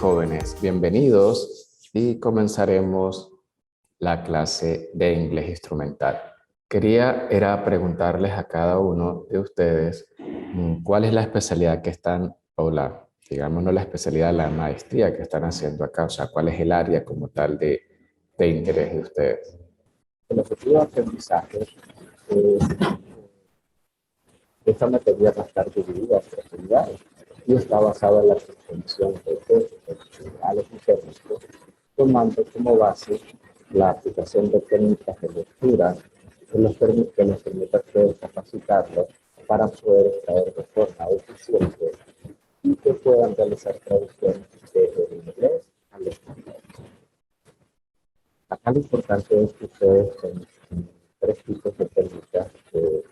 jóvenes, bienvenidos y comenzaremos la clase de inglés instrumental. Era preguntarles a cada uno de ustedes cuál es la especialidad que están, o digamos, no la especialidad, la maestría que están haciendo acá, o sea, cuál es el área como tal de interés de ustedes. El objetivo de aprendizaje es esta materia va a estar dividida en tres unidades y está basada en la comprensión de textos generales y técnicos, tomando como base la aplicación de técnicas de lectura que nos permita poder capacitarlos para poder extraer de forma eficiente y que puedan realizar traducciones desde el inglés al español. Acá lo importante es que ustedes tengan tres tipos de técnicas de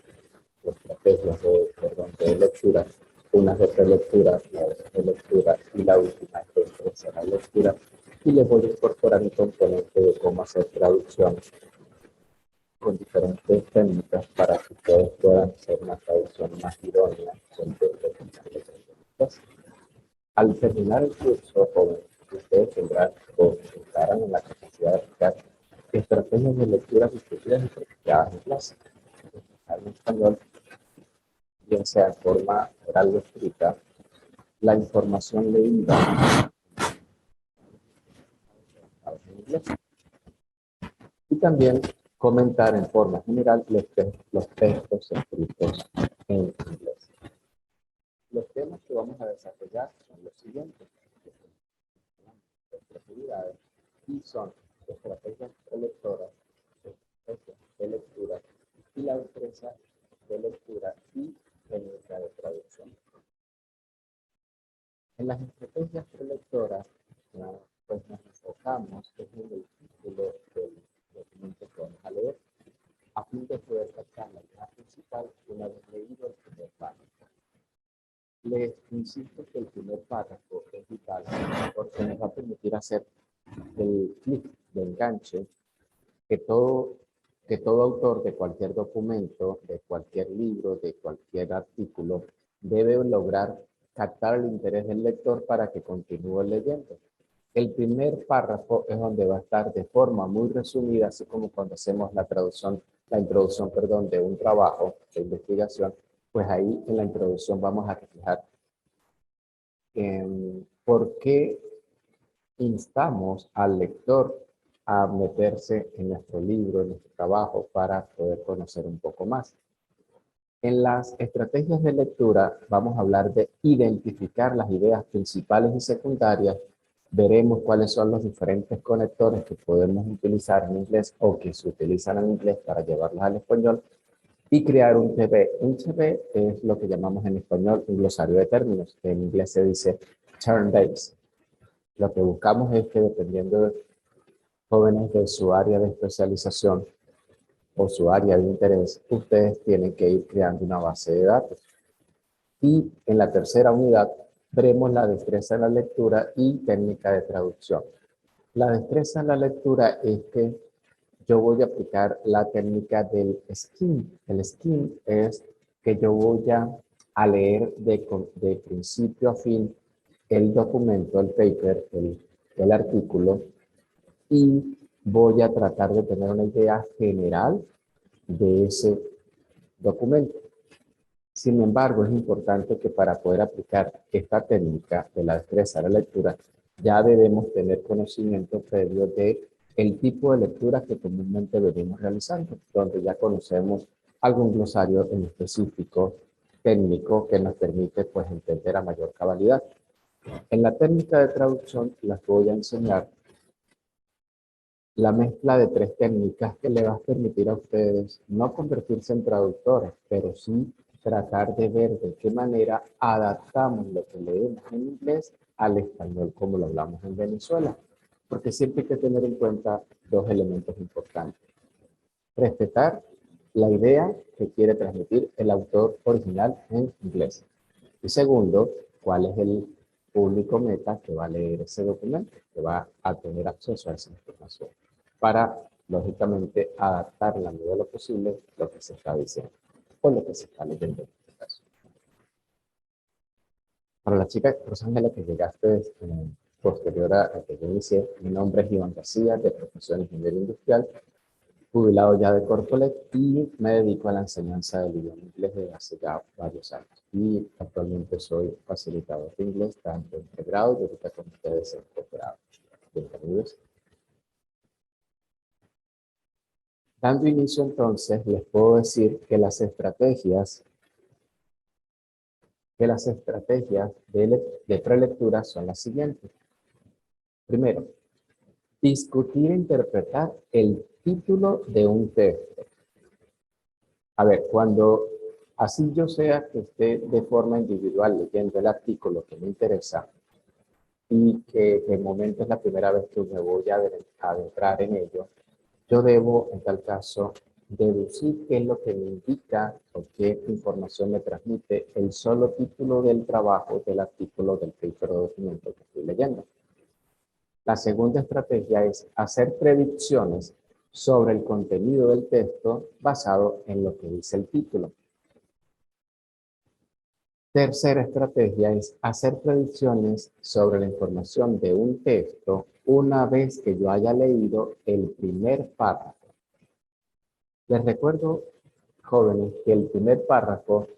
estrategias de lectura, una de prelectura, la de lectura y la última es de expresión a lectura. Y les voy a incorporar un componente de cómo hacer traducciones con diferentes técnicas para que ustedes puedan hacer una traducción más idónea de al terminar el curso, ustedes tendrán o estarán en la capacidad de aplicar estrategias de lectura discutidas y practicadas en clase. En español, bien sea en forma oral o escrita, la información leída en inglés. Y también comentar en forma general los textos escritos en inglés. Los temas que vamos a desarrollar son los siguientes. Actividades y son estrategias prelectoras, estrategias de lectura y la destreza de lectura y técnica de traducción. En las estrategias prelectoras, pues nos enfocamos en el título del documento que vamos a leer, a fin de poder captar la idea principal una vez leído el primer párrafo. Les insisto que el primer párrafo es vital porque nos va a permitir hacer el clic de enganche que todo autor de cualquier documento, de cualquier libro, de cualquier artículo, debe lograr captar el interés del lector para que continúe leyendo. El primer párrafo es donde va a estar de forma muy resumida, así como cuando hacemos la introducción, de un trabajo de investigación, pues ahí en la introducción vamos a reflejar por qué instamos al lector a meterse en nuestro libro, en nuestro trabajo, para poder conocer un poco más. En las estrategias de lectura vamos a hablar de identificar las ideas principales y secundarias. Veremos cuáles son los diferentes conectores que podemos utilizar en inglés o que se utilizan en inglés para llevarlos al español y crear un CV. Un CV es lo que llamamos en español un glosario de términos. En inglés se dice term base. Lo que buscamos es que dependiendo de jóvenes de su área de especialización o su área de interés, ustedes tienen que ir creando una base de datos. Y en la tercera unidad veremos la destreza en la lectura y técnica de traducción. La destreza en la lectura es que yo voy a aplicar la técnica del skim. El skim es que yo voy a leer de principio a fin el documento, el paper, el artículo, y voy a tratar de tener una idea general de ese documento. Sin embargo, es importante que para poder aplicar esta técnica de la destreza de la lectura, ya debemos tener conocimiento previo de el tipo de lectura que comúnmente venimos realizando, donde ya conocemos algún glosario en específico técnico que nos permite pues entender a mayor cabalidad. En la técnica de traducción les voy a enseñar la mezcla de tres técnicas que le va a permitir a ustedes no convertirse en traductores, pero sí tratar de ver de qué manera adaptamos lo que leemos en inglés al español como lo hablamos en Venezuela. Porque siempre hay que tener en cuenta dos elementos importantes. Respetar la idea que quiere transmitir el autor original en inglés. Y segundo, cuál es el público meta que va a leer ese documento, que va a tener acceso a esa información, para, lógicamente, adaptar en la medida de lo posible lo que se está diciendo o lo que se está leyendo en este caso. Para la chica Rosángela que llegaste posterior a que yo inicié. Mi nombre es Iván García, de profesión ingeniero industrial, jubilado ya de Corpolet, y me dedico a la enseñanza del idioma inglés desde hace ya varios años. Y actualmente soy facilitador de inglés, tanto en pregrado y ahorita con ustedes en posgrado. Bienvenidos. Dando inicio entonces, les puedo decir que las estrategias de prelectura son las siguientes. Primero, discutir e interpretar el título de un texto. A ver, cuando así yo sea que esté de forma individual leyendo el artículo que me interesa y que de momento es la primera vez que me voy a adentrar en ello, yo debo, en tal caso, deducir qué es lo que me indica o qué información me transmite el solo título del trabajo, del artículo, del paper o documento que estoy leyendo. La segunda estrategia es hacer predicciones sobre el contenido del texto basado en lo que dice el título. Tercera estrategia es hacer predicciones sobre la información de un texto una vez que yo haya leído el primer párrafo. Les recuerdo, jóvenes, que el primer párrafo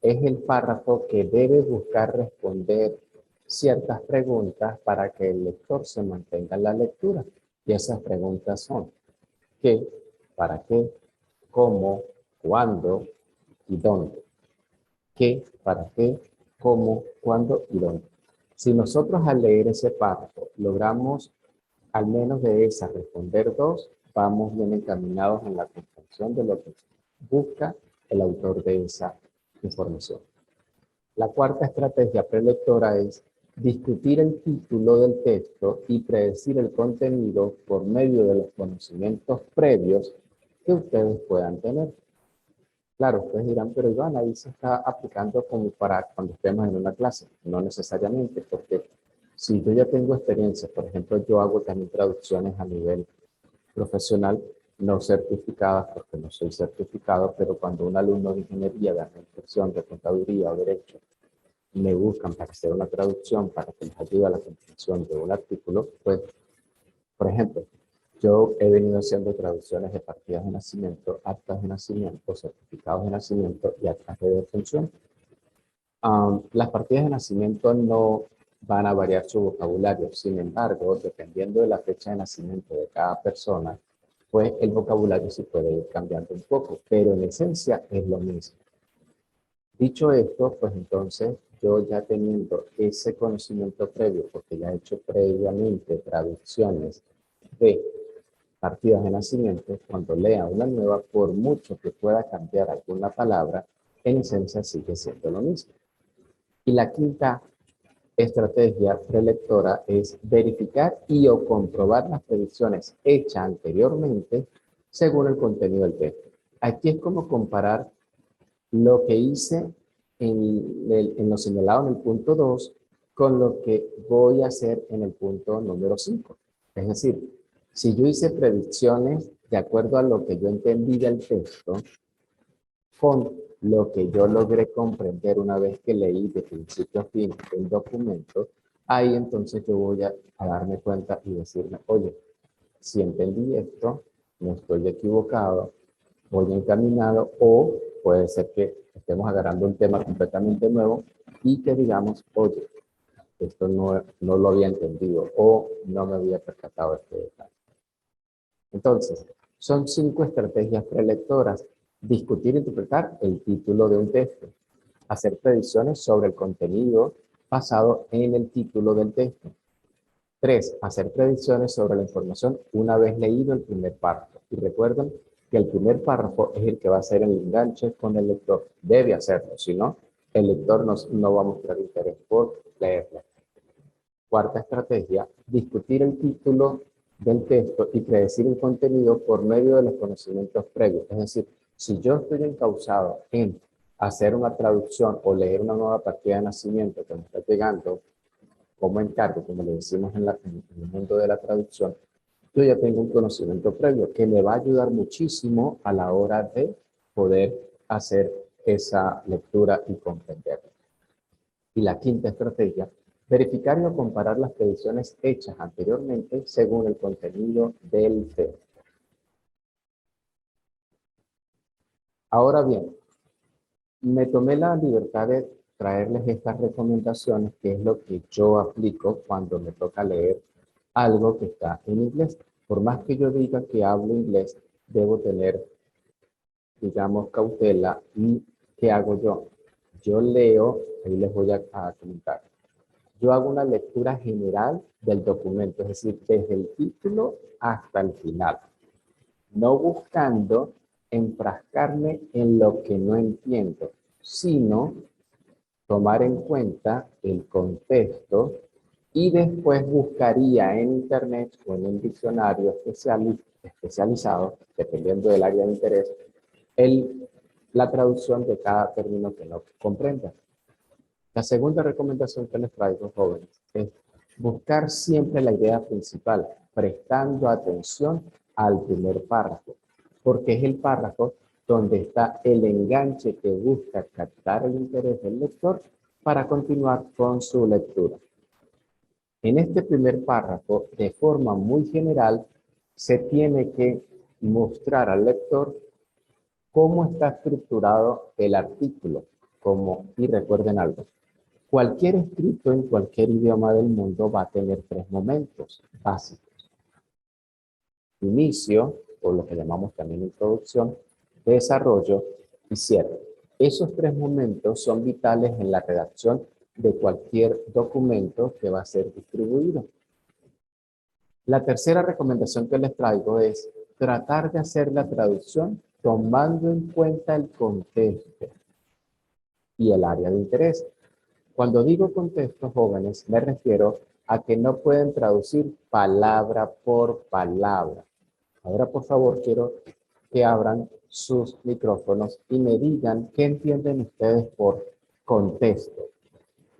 es el párrafo que debe buscar responder ciertas preguntas para que el lector se mantenga en la lectura. Y esas preguntas son: ¿qué? ¿Para qué? ¿Cómo? ¿Cuándo? ¿Y dónde? ¿Qué? ¿Para qué? ¿Cómo? ¿Cuándo? ¿Y dónde? Si nosotros al leer ese párrafo logramos al menos de esas responder dos, vamos bien encaminados en la comprensión de lo que busca el autor de esa información. La cuarta estrategia prelectora es discutir el título del texto y predecir el contenido por medio de los conocimientos previos que ustedes puedan tener. Claro, ustedes dirán, pero Iván, ahí se está aplicando como para cuando estemos en una clase. No necesariamente, porque si yo ya tengo experiencia, por ejemplo, yo hago también traducciones a nivel profesional, no certificadas, porque no soy certificado, pero cuando un alumno de ingeniería, de administración, de contaduría o derecho me buscan para hacer una traducción para que les ayude a la comprensión de un artículo, pues, por ejemplo, yo he venido haciendo traducciones de partidas de nacimiento, actas de nacimiento, certificados de nacimiento y actas de defunción. Las partidas de nacimiento no van a variar su vocabulario, sin embargo, dependiendo de la fecha de nacimiento de cada persona, pues el vocabulario sí puede ir cambiando un poco, pero en esencia es lo mismo. Dicho esto, pues entonces yo ya teniendo ese conocimiento previo, porque ya he hecho previamente traducciones de partidas de nacimiento, cuando lea una nueva, por mucho que pueda cambiar alguna palabra, en esencia sigue siendo lo mismo. Y la quinta estrategia prelectora es verificar y o comprobar las predicciones hechas anteriormente según el contenido del texto. Aquí es como comparar lo que hice en lo señalado en el punto 2 con lo que voy a hacer en el punto número 5. Es decir, si yo hice predicciones de acuerdo a lo que yo entendí del texto, con lo que yo logré comprender una vez que leí de principio a fin el documento, ahí entonces yo voy a darme cuenta y decirme, oye, si entendí esto, no estoy equivocado, voy encaminado, o puede ser que estemos agarrando un tema completamente nuevo y que digamos, oye, esto no lo había entendido o no me había percatado de este detalle. Entonces, son 5 estrategias prelectoras: discutir e interpretar el título de un texto, hacer predicciones sobre el contenido basado en el título del texto. 3, hacer predicciones sobre la información una vez leído el primer párrafo. Y recuerden que el primer párrafo es el que va a hacer el enganche con el lector. Debe hacerlo, si no, el lector no va a mostrar interés por leerlo. Cuarta estrategia, discutir el título del texto y predecir el contenido por medio de los conocimientos previos. Es decir, si yo estoy encausado en hacer una traducción o leer una nueva partida de nacimiento que me está llegando como encargo, como le decimos en el mundo de la traducción, yo ya tengo un conocimiento previo que me va a ayudar muchísimo a la hora de poder hacer esa lectura y comprenderla. Y la quinta estrategia Verificar y o comparar las predicciones hechas anteriormente según el contenido del tema. Ahora bien, me tomé la libertad de traerles estas recomendaciones, que es lo que yo aplico cuando me toca leer algo que está en inglés. Por más que yo diga que hablo inglés, debo tener, digamos, cautela. ¿Y qué hago yo? Yo leo, ahí les voy a comentar. Yo hago una lectura general del documento, es decir, desde el título hasta el final, no buscando enfrascarme en lo que no entiendo, sino tomar en cuenta el contexto y después buscaría en internet o en un diccionario especializado, dependiendo del área de interés, la traducción de cada término que no comprenda. La segunda recomendación que les traigo, jóvenes, es buscar siempre la idea principal, prestando atención al primer párrafo, porque es el párrafo donde está el enganche que busca captar el interés del lector para continuar con su lectura. En este primer párrafo, de forma muy general, se tiene que mostrar al lector cómo está estructurado el artículo. Y recuerden algo, cualquier escrito en cualquier idioma del mundo va a tener tres momentos básicos: inicio, o lo que llamamos también introducción, desarrollo y cierre. Esos tres momentos son vitales en la redacción de cualquier documento que va a ser distribuido. La tercera recomendación que les traigo es tratar de hacer la traducción tomando en cuenta el contexto y el área de interés. Cuando digo contexto, jóvenes, me refiero a que no pueden traducir palabra por palabra. Ahora, por favor, quiero que abran sus micrófonos y me digan qué entienden ustedes por contexto.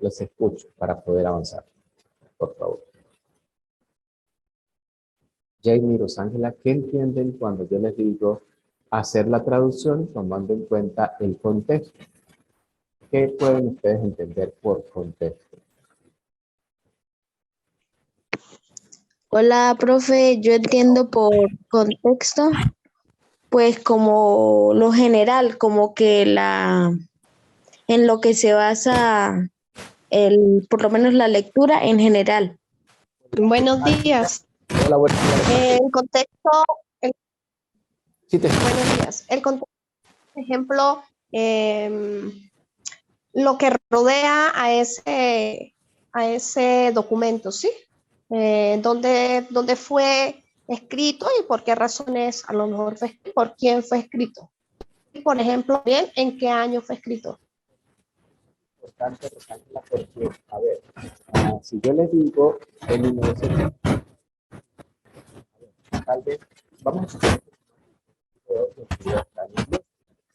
Les escucho para poder avanzar, por favor. Jamie y Rosángela, ¿qué entienden cuando yo les digo hacer la traducción tomando en cuenta el contexto? ¿Qué pueden ustedes entender por contexto? Hola, profe, yo entiendo por contexto, pues como lo general, como que en lo que se basa por lo menos la lectura en general. Buenos días. Hola, buenos días. El contexto, Sí, buenos días. El contexto, por ejemplo, lo que rodea a ese documento, ¿sí? ¿Dónde fue escrito y por qué razones a lo mejor fue escrito, por quién fue escrito? Por ejemplo, bien, ¿en qué año fue escrito? Importante resaltarla porque, a ver, si yo les digo en 1900, tal vez, vamos a suponer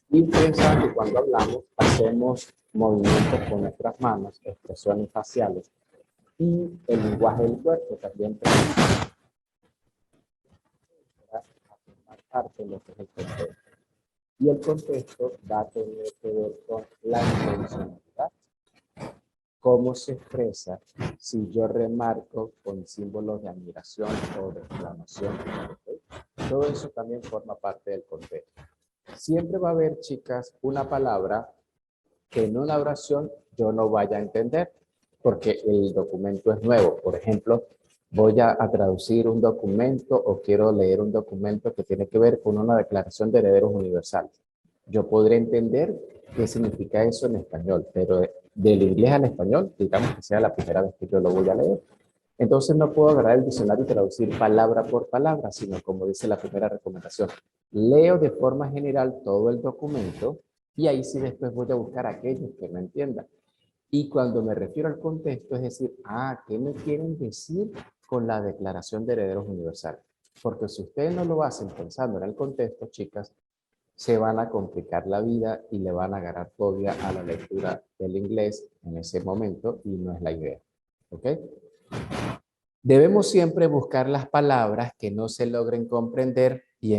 y ustedes saben que cuando hablamos hacemos movimientos con nuestras manos, expresiones faciales y el lenguaje del cuerpo también permite formar parte de lo que es el contexto. Y el contexto va a tener que ver con la intencionalidad. ¿Cómo se expresa si yo remarco con símbolos de admiración o de exclamación? ¿Okay? Todo eso también forma parte del contexto. Siempre va a haber, chicas, una palabra que en una oración yo no vaya a entender porque el documento es nuevo. Por ejemplo, voy a traducir un documento o quiero leer un documento que tiene que ver con una declaración de herederos universales. Yo podré entender qué significa eso en español, pero del inglés al español, digamos que sea la primera vez que yo lo voy a leer. Entonces no puedo agarrar el diccionario y traducir palabra por palabra, sino como dice la primera recomendación, leo de forma general todo el documento y ahí sí después voy a buscar aquellos que no entiendan. Y cuando me refiero al contexto, es decir, ¿qué me quieren decir con la Declaración de Herederos Universales? Porque si ustedes no lo hacen pensando en el contexto, chicas, se van a complicar la vida y le van a agarrar fobia a la lectura del inglés en ese momento y no es la idea. ¿Ok? Debemos siempre buscar las palabras que no se logren comprender y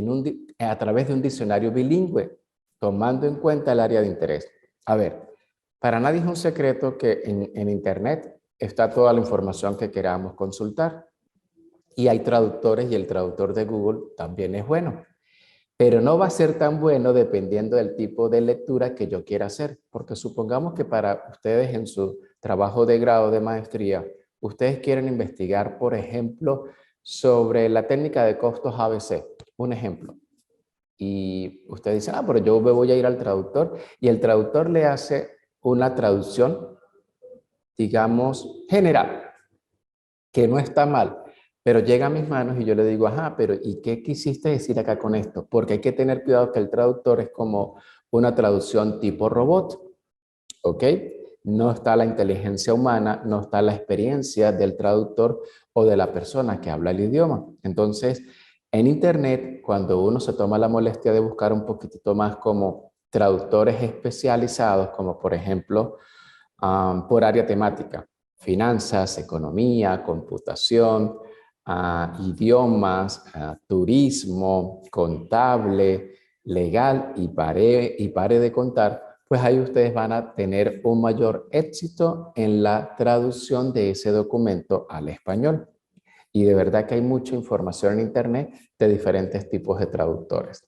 a través de un diccionario bilingüe, tomando en cuenta el área de interés. A ver, para nadie es un secreto que en Internet está toda la información que queramos consultar. Y hay traductores y el traductor de Google también es bueno. Pero no va a ser tan bueno dependiendo del tipo de lectura que yo quiera hacer. Porque supongamos que para ustedes en su trabajo de grado de maestría, ustedes quieren investigar, por ejemplo, sobre la técnica de costos ABC. Un ejemplo. Y usted dice, pero yo me voy a ir al traductor y el traductor le hace una traducción, digamos, general, que no está mal, pero llega a mis manos y yo le digo, pero ¿y qué quisiste decir acá con esto? Porque hay que tener cuidado que el traductor es como una traducción tipo robot, ¿ok? No está la inteligencia humana, no está la experiencia del traductor o de la persona que habla el idioma. Entonces, en Internet, cuando uno se toma la molestia de buscar un poquitito más como traductores especializados, como por ejemplo, por área temática, finanzas, economía, computación, idiomas, turismo, contable, legal y pare de contar, pues ahí ustedes van a tener un mayor éxito en la traducción de ese documento al español. Y de verdad que hay mucha información en Internet de diferentes tipos de traductores.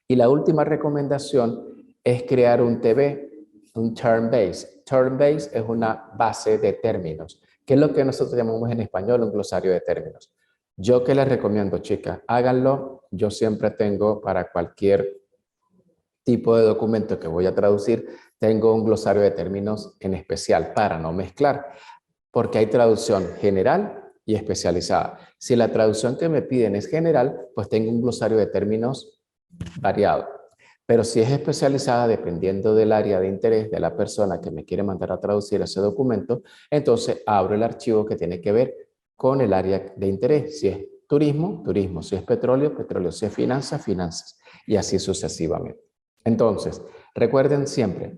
Y la última recomendación es crear un TB, un Term Base. Term Base es una base de términos, que es lo que nosotros llamamos en español un glosario de términos. Yo que les recomiendo, chicas, háganlo. Yo siempre tengo para cualquier tipo de documento que voy a traducir, tengo un glosario de términos en especial para no mezclar, porque hay traducción general y especializada. Si la traducción que me piden es general, pues tengo un glosario de términos variado. Pero si es especializada, dependiendo del área de interés de la persona que me quiere mandar a traducir ese documento, entonces abro el archivo que tiene que ver con el área de interés. Si es turismo, turismo. Si es petróleo, petróleo. Si es finanzas, finanzas. Y así sucesivamente. Entonces, recuerden siempre,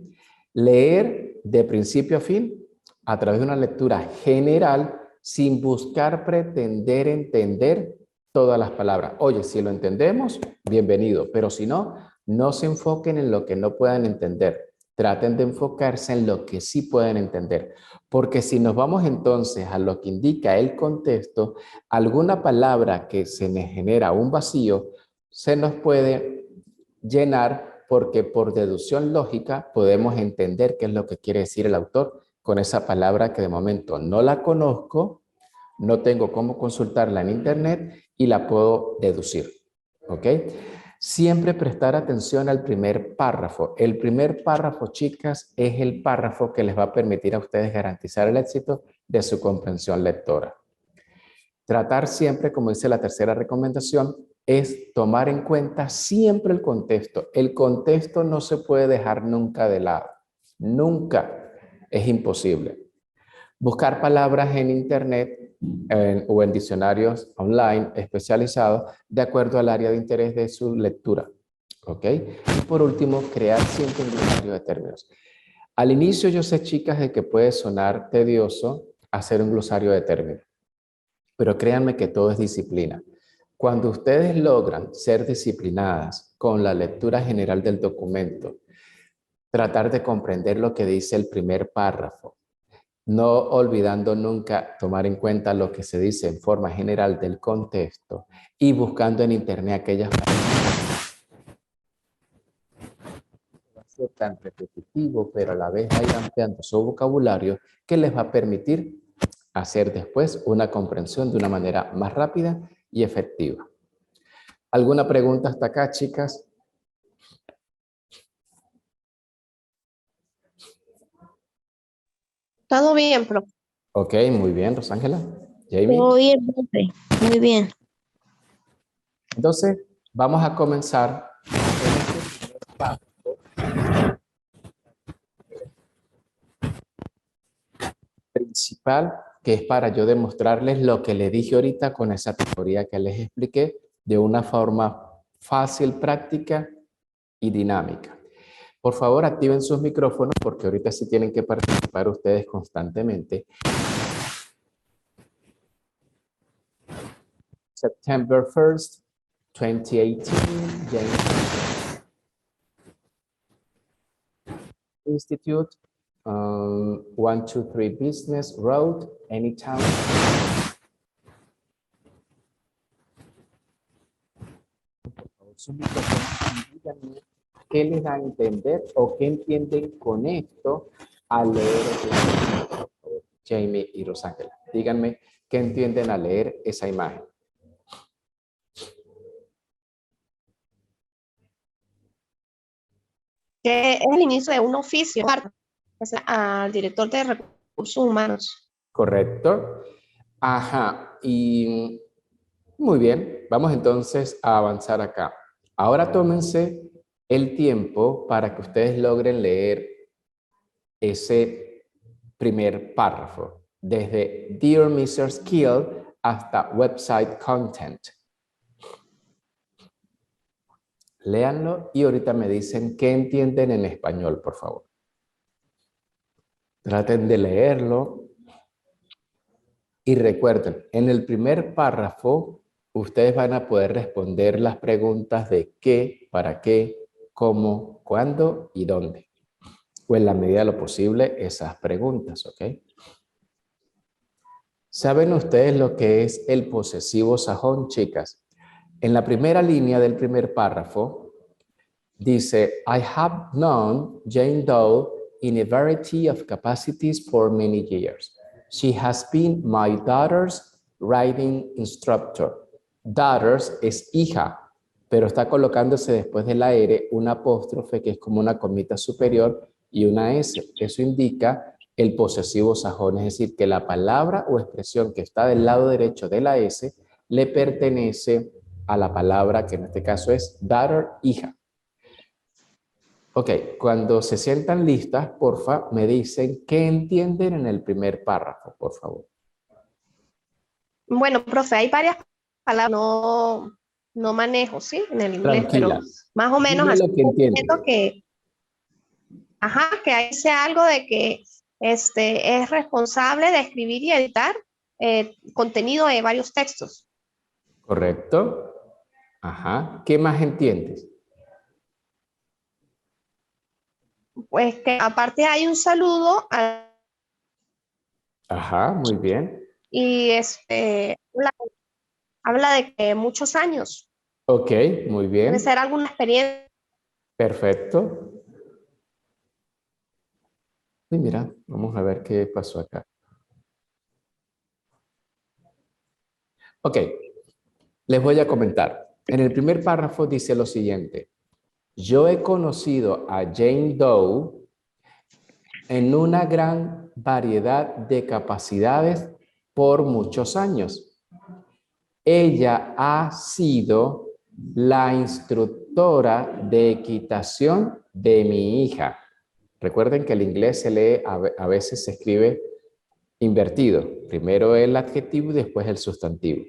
leer de principio a fin a través de una lectura general sin buscar pretender entender todas las palabras. Oye, si lo entendemos, bienvenido, pero si no, no se enfoquen en lo que no puedan entender. Traten de enfocarse en lo que sí pueden entender, porque si nos vamos entonces a lo que indica el contexto, alguna palabra que se me genera un vacío, se nos puede llenar porque por deducción lógica podemos entender qué es lo que quiere decir el autor con esa palabra que de momento no la conozco, no tengo cómo consultarla en internet y la puedo deducir. ¿Ok? Siempre prestar atención al primer párrafo. El primer párrafo, chicas, es el párrafo que les va a permitir a ustedes garantizar el éxito de su comprensión lectora. Tratar siempre, como dice la tercera recomendación, es tomar en cuenta siempre el contexto. El contexto no se puede dejar nunca de lado. Nunca. Es imposible. Buscar palabras en internet o en diccionarios online especializados de acuerdo al área de interés de su lectura. ¿Ok? Y por último, crear siempre un glosario de términos. Al inicio yo sé, chicas, de que puede sonar tedioso hacer un glosario de términos. Pero créanme que todo es disciplina. Cuando ustedes logran ser disciplinadas con la lectura general del documento, tratar de comprender lo que dice el primer párrafo, no olvidando nunca tomar en cuenta lo que se dice en forma general del contexto y buscando en internet aquellas palabras. Va a ser tan repetitivo, pero a la vez hay ampliando su vocabulario que les va a permitir hacer después una comprensión de una manera más rápida y efectiva. ¿Alguna pregunta hasta acá, chicas? Todo bien, profe. Ok, muy bien, Rosángela. Jamie. Todo bien, profe. Muy bien. Entonces, vamos a comenzar en este primer párrafo principal, que es para yo demostrarles lo que les dije ahorita con esa teoría que les expliqué de una forma fácil, práctica y dinámica. Por favor, activen sus micrófonos porque ahorita sí tienen que participar ustedes constantemente. September 1st, 2018, James Institute, 123 Business Road, Anytown. Su micrófono y díganme qué les da a entender o qué entienden con esto al leer Jamie y Rosángela. Díganme qué entienden al leer esa imagen. Que es el inicio de un oficio al director de recursos humanos. Correcto. Ajá. Y muy bien. Vamos entonces a avanzar acá. Ahora tómense el tiempo para que ustedes logren leer ese primer párrafo. Desde Dear Mrs. Kill hasta Website Content. Léanlo y ahorita me dicen qué entienden en español, por favor. Traten de leerlo. Y recuerden, en el primer párrafo, ustedes van a poder responder las preguntas de qué, para qué, cómo, cuándo y dónde. O en la medida de lo posible, esas preguntas, ¿ok? ¿Saben ustedes lo que es el posesivo sajón, chicas? En la primera línea del primer párrafo, dice, I have known Jane Doe in a variety of capacities for many years. She has been my daughter's riding instructor. Daughters es hija, pero está colocándose después de la R un apóstrofe que es como una comita superior y una S. Eso indica el posesivo sajón, es decir, que la palabra o expresión que está del lado derecho de la S le pertenece a la palabra que en este caso es daughter, hija. Ok, cuando se sientan listas, porfa, me dicen qué entienden en el primer párrafo, por favor. Bueno, profe, hay varias palabras no manejo, ¿sí? En el inglés, Tranquila. pero más o menos Dime así lo que entienden. entiendo que dice algo de que es responsable de escribir y editar contenido de varios textos. ¿Correcto? Ajá. ¿Qué más entiendes? Pues que aparte hay un saludo Ajá, muy bien. y habla de que muchos años. Ok, muy Debe bien. ser alguna experiencia. Perfecto. Y mira, vamos a ver qué pasó acá. Ok, les voy a comentar. En el primer párrafo dice lo siguiente. Yo he conocido a Jane Doe en una gran variedad de capacidades por muchos años. Ella ha sido la instructora de equitación de mi hija. Recuerden que el inglés se lee, a veces se escribe invertido. Primero el adjetivo y después el sustantivo.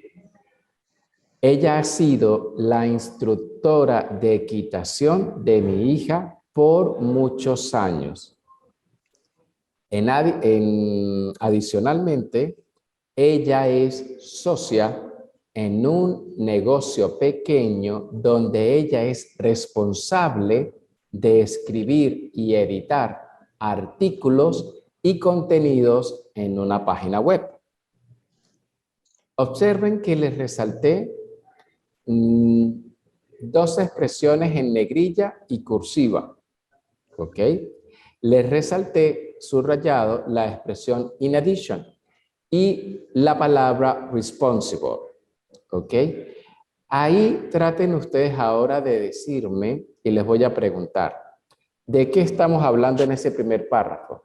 Ella ha sido la instructora de equitación de mi hija por muchos años. Adicionalmente, ella es socia en un negocio pequeño donde ella es responsable de escribir y editar artículos y contenidos en una página web. Observen que les resalté dos expresiones en negrilla y cursiva. ¿Ok? Les resalté subrayado la expresión in addition y la palabra responsible. ¿Ok? Ahí traten ustedes ahora de decirme y les voy a preguntar, ¿de qué estamos hablando en ese primer párrafo?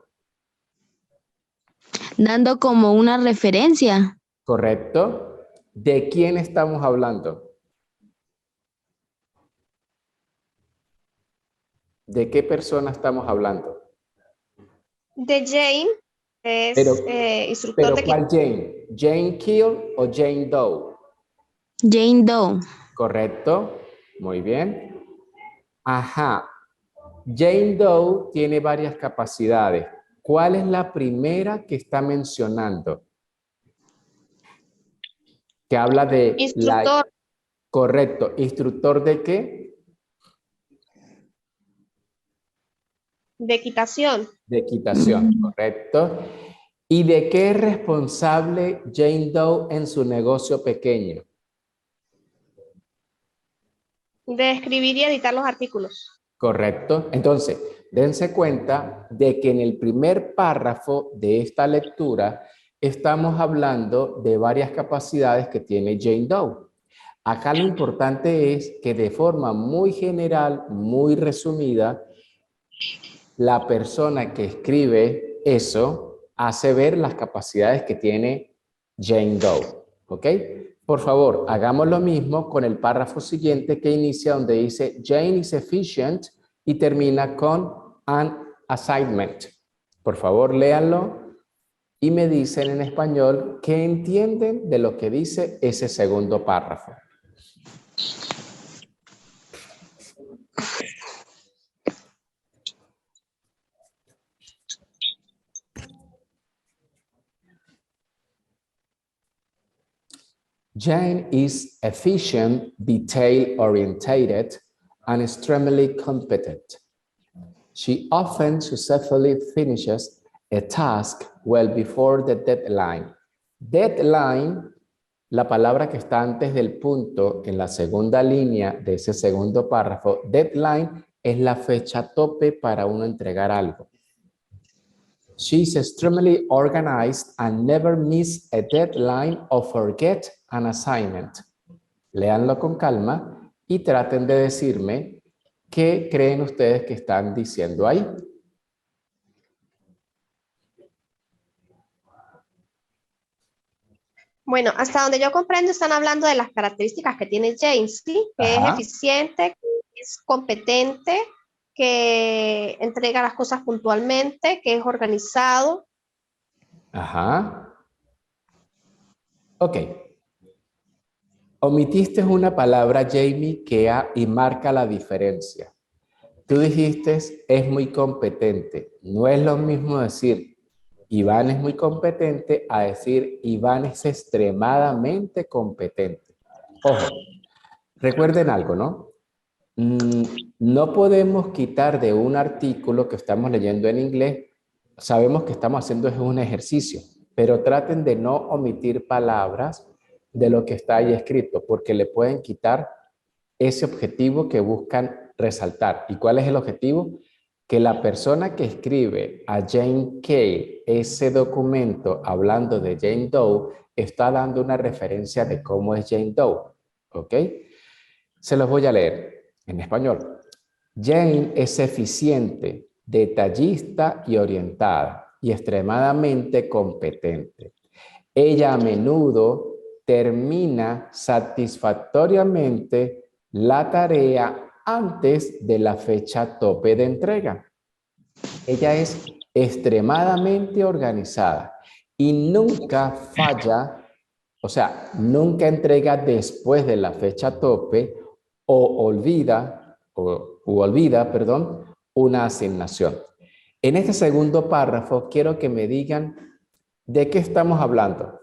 Dando como una referencia. ¿Correcto? ¿De quién estamos hablando? ¿De qué persona estamos hablando? De Jane, es Pero, instructor pero de ¿cuál Jane? ¿Jane Kill o Jane Doe? Jane Doe. ¿Correcto? Muy bien. Ajá. Jane Doe tiene varias capacidades. ¿Cuál es la primera que está mencionando? Que habla de la... instructor Correcto. ¿Instructor de qué? De equitación. De equitación, correcto. ¿Y de qué es responsable Jane Doe en su negocio pequeño? De escribir y editar los artículos. Correcto. Entonces, dense cuenta de que en el primer párrafo de esta lectura estamos hablando de varias capacidades que tiene Jane Doe. Acá lo importante es que de forma muy general, muy resumida, la persona que escribe eso hace ver las capacidades que tiene Jane Doe. ¿Ok? Por favor, hagamos lo mismo con el párrafo siguiente que inicia donde dice Jane is efficient y termina con an assignment. Por favor, léanlo y me dicen en español qué entienden de lo que dice ese segundo párrafo. Jane is efficient, detail-oriented, and extremely competent. She often successfully finishes a task well before the deadline. Deadline, la palabra que está antes del punto en la segunda línea de ese segundo párrafo, deadline es la fecha tope para uno entregar algo. She's extremely organized and never miss a deadline or forget an assignment. Léanlo con calma y traten de decirme qué creen ustedes que están diciendo ahí. Bueno, hasta donde yo comprendo están hablando de las características que tiene Jane, ¿sí? Que Ajá. es eficiente, que es competente, que entrega las cosas puntualmente, que es organizado. Ajá. Ok. Omitiste una palabra, Jamie, y marca la diferencia. Tú dijiste, es muy competente. No es lo mismo decir, Iván es muy competente, a decir, Iván es extremadamente competente. Ojo, recuerden algo, ¿no? No podemos quitar de un artículo que estamos leyendo en inglés, sabemos que estamos haciendo es un ejercicio, pero traten de no omitir palabras de lo que está ahí escrito, porque le pueden quitar ese objetivo que buscan resaltar. ¿Y cuál es el objetivo? Que la persona que escribe a Jane Kay ese documento hablando de Jane Doe está dando una referencia de cómo es Jane Doe. ¿Ok? Se los voy a leer en español. Jane es eficiente, detallista y orientada y extremadamente competente. Ella a menudo termina satisfactoriamente la tarea antes de la fecha tope de entrega. Ella es extremadamente organizada y nunca falla, o sea, nunca entrega después de la fecha tope o olvida, una asignación. En este segundo párrafo quiero que me digan de qué estamos hablando.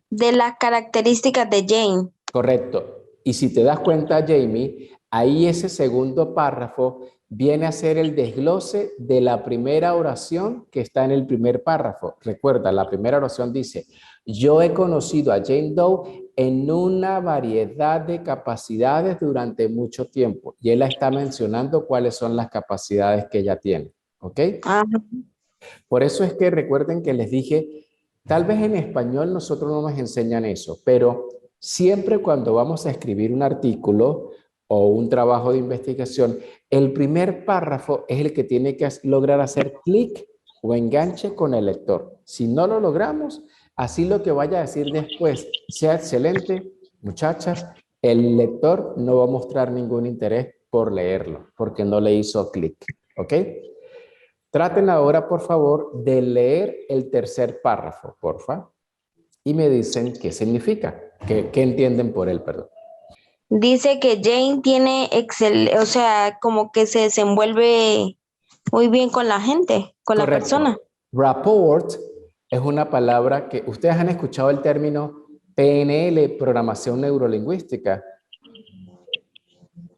De las características de Jane. Correcto. Y si te das cuenta, Jamie, ahí ese segundo párrafo viene a ser el desglose de la primera oración que está en el primer párrafo. Recuerda, la primera oración dice, yo he conocido a Jane Doe en una variedad de capacidades durante mucho tiempo. Y él está mencionando cuáles son las capacidades que ella tiene. ¿Ok? Ajá. Por eso es que recuerden que les dije, tal vez en español nosotros no nos enseñan eso, pero siempre cuando vamos a escribir un artículo o un trabajo de investigación, el primer párrafo es el que tiene que lograr hacer clic o enganche con el lector. Si no lo logramos, así lo que vaya a decir después sea excelente, muchachas, el lector no va a mostrar ningún interés por leerlo, porque no le hizo clic. ¿Ok? Traten ahora, por favor, de leer el tercer párrafo, porfa, y me dicen qué significa, qué entienden por él, perdón. Dice que Jane tiene o sea, como que se desenvuelve muy bien con la gente, con la Correcto. persona. Rapport es una palabra que ustedes han escuchado el término PNL, programación neurolingüística.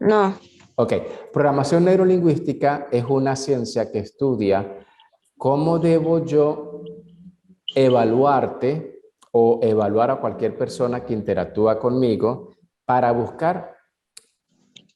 No. Ok, programación neurolingüística es una ciencia que estudia cómo debo yo evaluarte o evaluar a cualquier persona que interactúa conmigo para buscar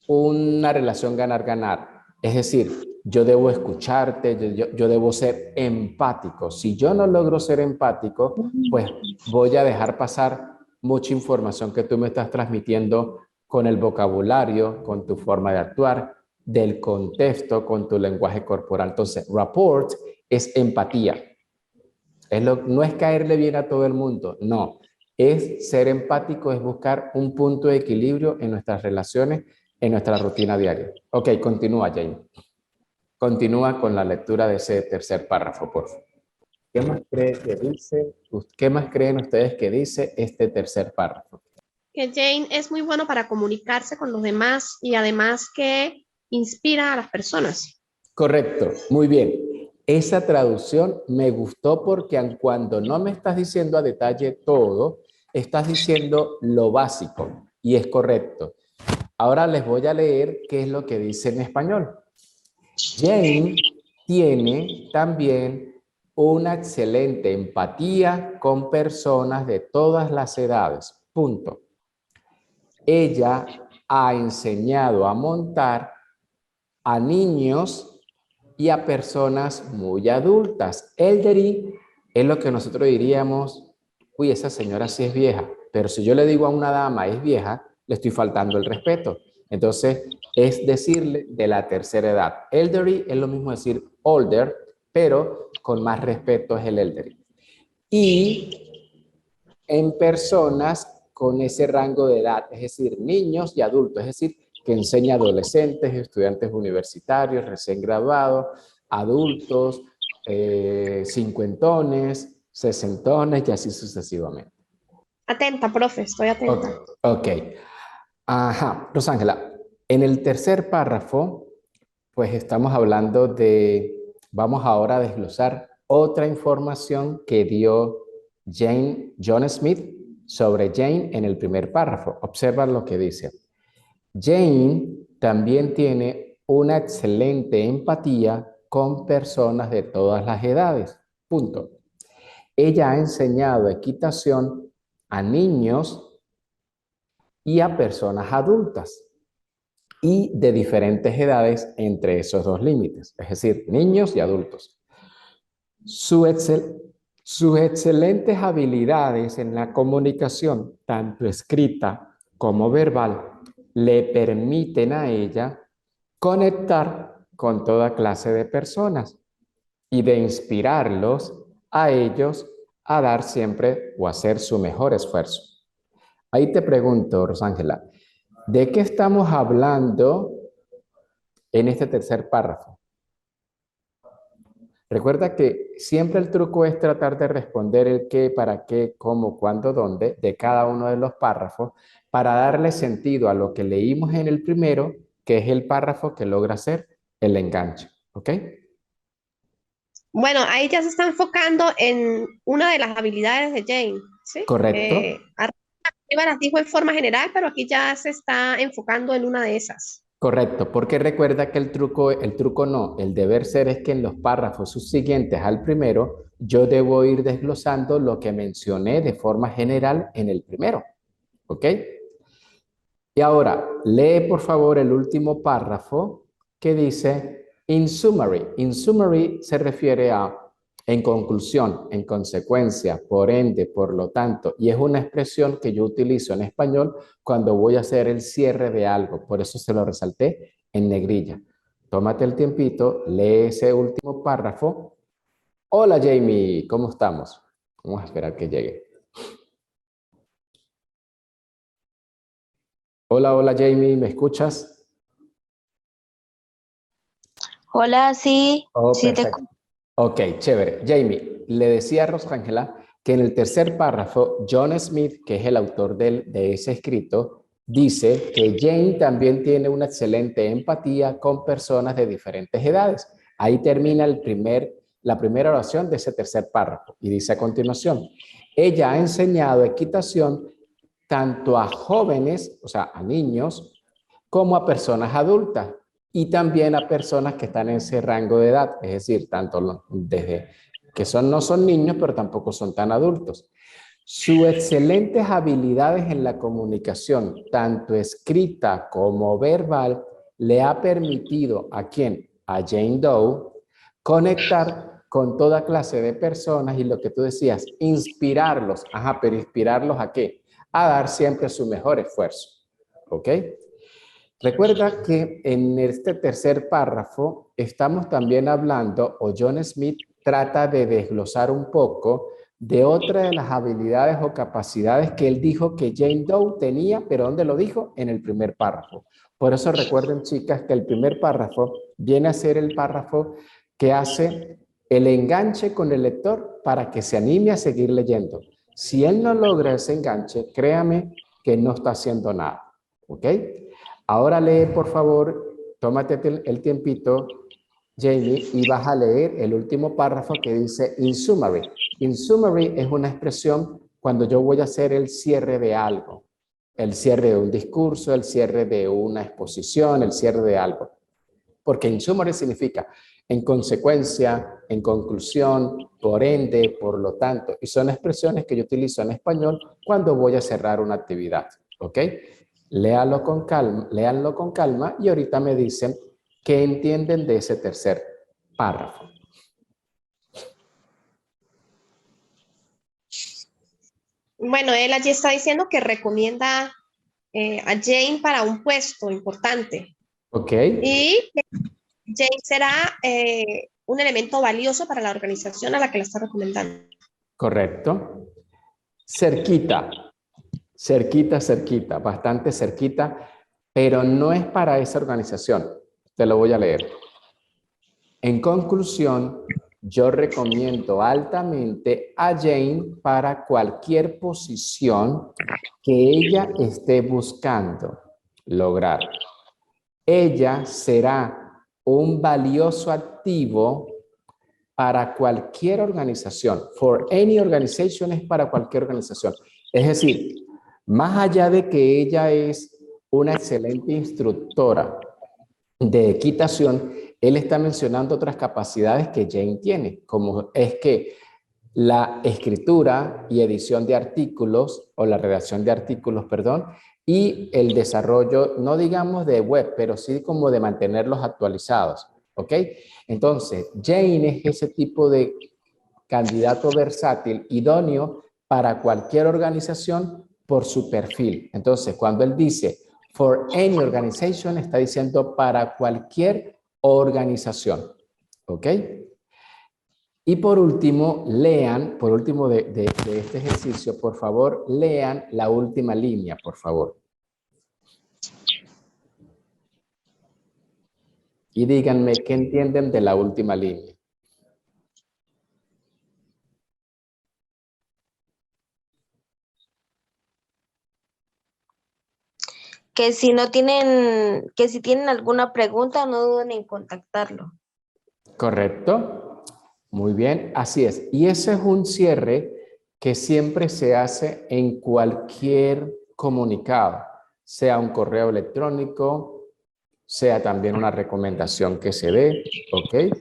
una relación ganar-ganar. Es decir, yo debo escucharte, yo debo ser empático. Si yo no logro ser empático, pues voy a dejar pasar mucha información que tú me estás transmitiendo con el vocabulario, con tu forma de actuar, del contexto, con tu lenguaje corporal. Entonces, rapport es empatía. No es caerle bien a todo el mundo, no. Es ser empático, es buscar un punto de equilibrio en nuestras relaciones, en nuestra rutina diaria. Ok, continúa, Jane. Continúa con la lectura de ese tercer párrafo, por favor. ¿Qué más cree que dice? ¿Qué más creen ustedes que dice este tercer párrafo? Que Jane es muy bueno para comunicarse con los demás y además que inspira a las personas. Correcto, muy bien. Esa traducción me gustó porque aun cuando no me estás diciendo a detalle todo, estás diciendo lo básico y es correcto. Ahora les voy a leer qué es lo que dice en español. Jane tiene también una excelente empatía con personas de todas las edades. Punto. Ella ha enseñado a montar a niños y a personas muy adultas. Elderly es lo que nosotros diríamos, uy, esa señora sí es vieja, pero si yo le digo a una dama es vieja, le estoy faltando el respeto. Entonces, es decirle de la tercera edad. Elderly es lo mismo decir older, pero con más respeto es el elderly. Y en personas con ese rango de edad, es decir, niños y adultos, es decir, que enseña a adolescentes, estudiantes universitarios, recién graduados, adultos, cincuentones, sesentones y así sucesivamente. Atenta, profe, estoy atenta. Ok. Ajá, Rosángela, en el tercer párrafo, pues estamos hablando de, vamos ahora a desglosar otra información que dio John Smith sobre Jane en el primer párrafo. Observa lo que dice. Jane también tiene una excelente empatía con personas de todas las edades. Punto. Ella ha enseñado equitación a niños y a personas adultas y de diferentes edades entre esos dos límites, es decir, niños y adultos. Sus excelentes habilidades en la comunicación, tanto escrita como verbal, le permiten a ella conectar con toda clase de personas y de inspirarlos a ellos a dar siempre o hacer su mejor esfuerzo. Ahí te pregunto, Rosángela, ¿de qué estamos hablando en este tercer párrafo? Recuerda que siempre el truco es tratar de responder el qué, para qué, cómo, cuándo, dónde de cada uno de los párrafos para darle sentido a lo que leímos en el primero, que es el párrafo que logra hacer el enganche. ¿Ok? Bueno, ahí ya se está enfocando en una de las habilidades de Jane, ¿sí? Correcto. Arriba las dijo en forma general, pero aquí ya se está enfocando en una de esas. Correcto, porque recuerda que el truco no, el deber ser es que en los párrafos subsiguientes al primero, yo debo ir desglosando lo que mencioné de forma general en el primero. ¿Ok? Y ahora, lee por favor el último párrafo que dice in summary. In summary se refiere a en conclusión, en consecuencia, por ende, por lo tanto, y es una expresión que yo utilizo en español cuando voy a hacer el cierre de algo. Por eso se lo resalté en negrilla. Tómate el tiempito, lee ese último párrafo. Hola Jamie, ¿cómo estamos? Vamos a esperar que llegue. Hola, hola Jamie, ¿me escuchas? Hola, sí, Oh, sí te perfecto. Ok, chévere. Jamie, le decía a Rosángela que en el tercer párrafo, John Smith, que es el autor de ese escrito, dice que Jane también tiene una excelente empatía con personas de diferentes edades. Ahí termina la primera oración de ese tercer párrafo y dice a continuación, ella ha enseñado equitación tanto a jóvenes, o sea, a niños, como a personas adultas y también a personas que están en ese rango de edad, es decir, tanto desde que no son niños, pero tampoco son tan adultos. Sus excelentes habilidades en la comunicación, tanto escrita como verbal, le ha permitido ¿a quién? A Jane Doe conectar con toda clase de personas y lo que tú decías, inspirarlos. Ajá, pero ¿inspirarlos a qué? A dar siempre su mejor esfuerzo. ¿Ok? Recuerda que en este tercer párrafo estamos también hablando, o John Smith trata de desglosar un poco de otra de las habilidades o capacidades que él dijo que Jane Doe tenía, pero ¿dónde lo dijo? En el primer párrafo. Por eso recuerden, chicas, que el primer párrafo viene a ser el párrafo que hace el enganche con el lector para que se anime a seguir leyendo. Si él no logra ese enganche, créame que no está haciendo nada. ¿Ok? Ahora lee, por favor, tómate el tiempito, Jamie, y vas a leer el último párrafo que dice in summary. In summary es una expresión cuando yo voy a hacer el cierre de algo, el cierre de un discurso, el cierre de una exposición, el cierre de algo. Porque in summary significa en consecuencia, en conclusión, por ende, por lo tanto. Y son expresiones que yo utilizo en español cuando voy a cerrar una actividad. ¿Ok? Léanlo con calma y ahorita me dicen qué entienden de ese tercer párrafo. Bueno, él allí está diciendo que recomienda a Jane para un puesto importante. ¿Ok? Y que Jane será un elemento valioso para la organización a la que la está recomendando. Correcto. Cerquita, cerquita, cerquita, bastante cerquita, pero no es para esa organización. Te lo voy a leer. En conclusión, yo recomiendo altamente a Jane para cualquier posición que ella esté buscando lograr. Ella será un valioso activo para cualquier organización. For any organization es para cualquier organización. Es decir, más allá de que ella es una excelente instructora de equitación, él está mencionando otras capacidades que Jane tiene, como es que la escritura y edición de artículos, o la redacción de artículos, perdón, y el desarrollo, no digamos de web, pero sí como de mantenerlos actualizados, ¿ok? Entonces, Jane es ese tipo de candidato versátil, idóneo para cualquier organización por su perfil. Entonces, cuando él dice for any organization, está diciendo para cualquier organización, ¿ok? Y por último, lean, por último de este ejercicio, por favor, lean la última línea, por favor. Y díganme qué entienden de la última línea. Que si tienen alguna pregunta, no duden en contactarlo. ¿Correcto? Muy bien, así es. Y ese es un cierre que siempre se hace en cualquier comunicado, sea un correo electrónico, sea también una recomendación que se dé, ¿ok?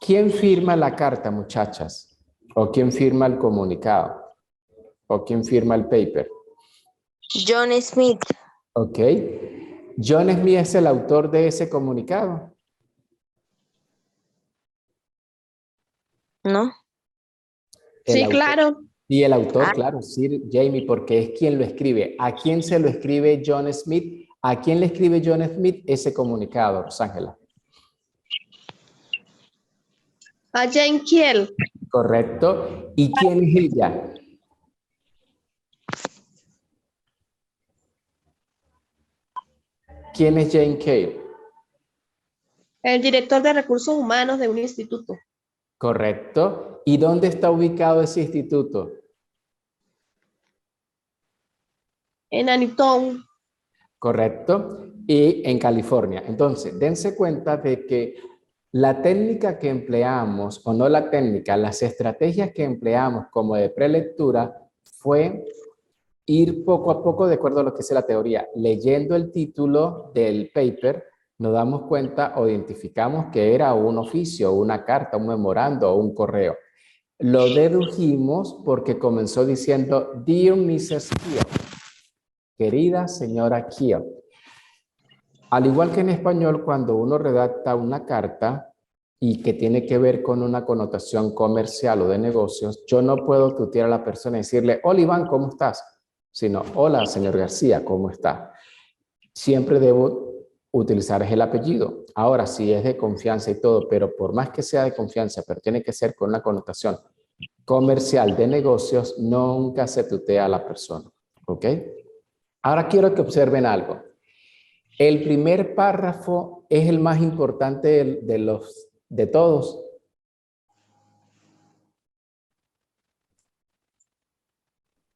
¿Quién firma la carta, muchachas? ¿O quién firma el comunicado? ¿O quién firma el paper? John Smith, ¿Ok? John Smith es el autor de ese comunicado. ¿no? El Sí, autor. claro. Y el autor, Ah, claro, Sir Jamie, porque es quien lo escribe. ¿A quién se lo escribe John Smith? ¿A quién le escribe John Smith ese comunicado, Rosángela? A Jane Kiel. Correcto. ¿Y quién es ella? ¿Quién es Jane Cale? El director de recursos humanos de un instituto. Correcto. ¿Y dónde está ubicado ese instituto? En Anitown. Correcto. Y en California. Entonces, dense cuenta de que la técnica que empleamos, o no la técnica, las estrategias que empleamos como de prelectura fue ir poco a poco de acuerdo a lo que dice la teoría. Leyendo el título del paper, nos damos cuenta o identificamos que era un oficio, una carta, un memorando o un correo. Lo dedujimos porque comenzó diciendo, Dear Mrs. Kiel, querida señora Kiel. Al igual que en español, cuando uno redacta una carta y que tiene que ver con una connotación comercial o de negocios, yo no puedo tutear a la persona y decirle, hola Iván, ¿cómo estás? Sino, hola señor García, ¿cómo está? Siempre debo utilizar el apellido. Ahora, si es de confianza y todo, pero por más que sea de confianza, pero tiene que ser con una connotación comercial de negocios, nunca se tutea a la persona. ¿Ok? Ahora quiero que observen algo. El primer párrafo es el más importante de todos.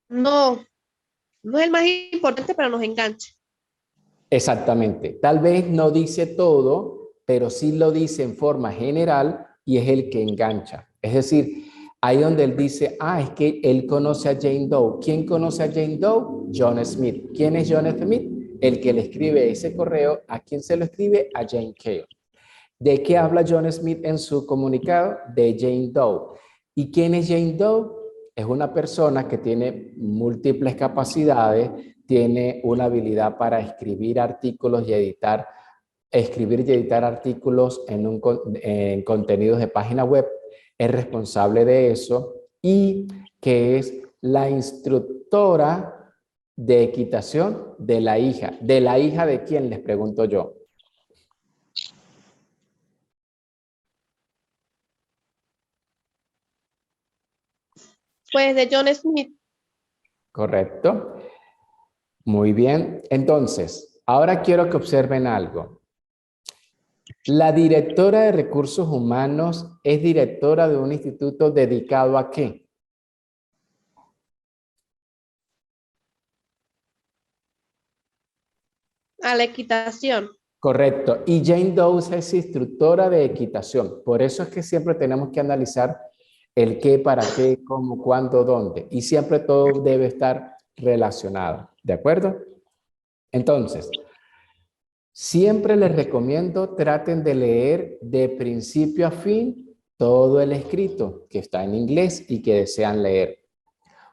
No, no es el más importante, pero nos engancha. Exactamente. Tal vez no dice todo, pero sí lo dice en forma general y es el que engancha. Es decir, ahí donde él dice, es que él conoce a Jane Doe. ¿Quién conoce a Jane Doe? John Smith. ¿Quién es John Smith? El que le escribe ese correo. ¿A quién se lo escribe? A Jane Cale. ¿De qué habla John Smith en su comunicado? De Jane Doe. ¿Y quién es Jane Doe? Es una persona que tiene múltiples capacidades, tiene una habilidad para escribir artículos y escribir y editar artículos en contenidos de página web, es responsable de eso y que es la instructora de equitación de la hija. ¿De la hija de quién? Les pregunto yo. Pues de John Smith. Correcto. Muy bien. Entonces, ahora quiero que observen algo. La directora de recursos humanos es directora de un instituto dedicado ¿a qué? A la equitación. Correcto. Y Jane Doe es instructora de equitación. Por eso es que siempre tenemos que analizar el qué, para qué, cómo, cuándo, dónde. Y siempre todo debe estar relacionado. ¿De acuerdo? Entonces, siempre les recomiendo traten de leer de principio a fin todo el escrito que está en inglés y que desean leer.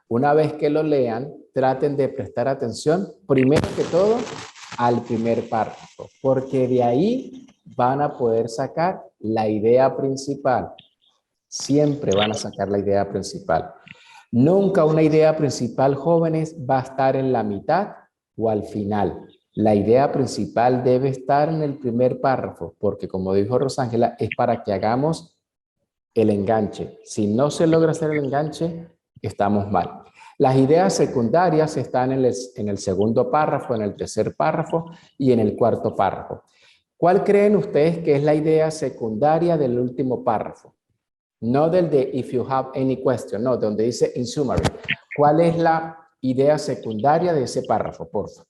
Una vez que lo lean, traten de prestar atención, primero que todo, al primer párrafo, porque de ahí van a poder sacar la idea principal. Siempre van a sacar la idea principal. Nunca una idea principal, jóvenes, va a estar en la mitad o al final. La idea principal debe estar en el primer párrafo, porque como dijo Rosángela, es para que hagamos el enganche. Si no se logra hacer el enganche, estamos mal. Las ideas secundarias están en el segundo párrafo, en el tercer párrafo y en el cuarto párrafo. ¿Cuál creen ustedes que es la idea secundaria del último párrafo? No del de if you have any question, no, donde dice in summary. ¿Cuál es la idea secundaria de ese párrafo, por favor?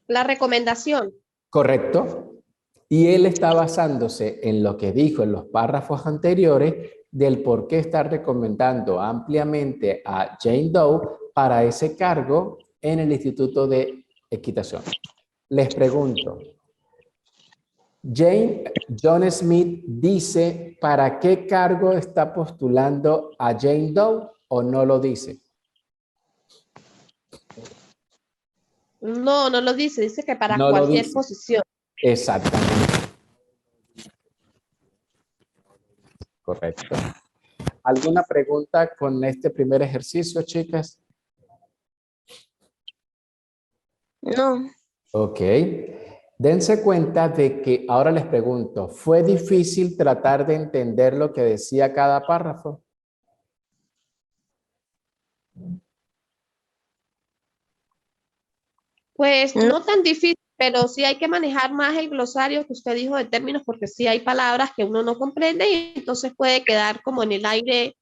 La recomendación. Correcto. Y él está basándose en lo que dijo en los párrafos anteriores del por qué está recomendando ampliamente a Jane Doe para ese cargo en el Instituto de Equitación. Les pregunto, John Smith dice para qué cargo está postulando a Jane Doe o no lo dice. No, no lo dice. Dice que para No lo cualquier dice. posición. Exactamente. Correcto. ¿Alguna pregunta con este primer ejercicio, chicas? No, Ok. Dense cuenta de que, ahora les pregunto, ¿fue difícil tratar de entender lo que decía cada párrafo? Pues no tan difícil, pero sí hay que manejar más el glosario que usted dijo de términos, porque sí hay palabras que uno no comprende y entonces puede quedar como en el aire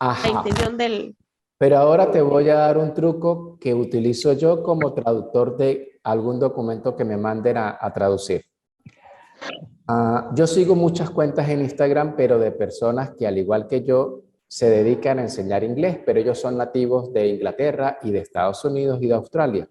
la Ajá. intención del... Pero ahora te voy a dar un truco que utilizo yo como traductor de algún documento que me manden a traducir. Yo sigo muchas cuentas en Instagram, pero de personas que al igual que yo se dedican a enseñar inglés, pero ellos son nativos de Inglaterra y de Estados Unidos y de Australia.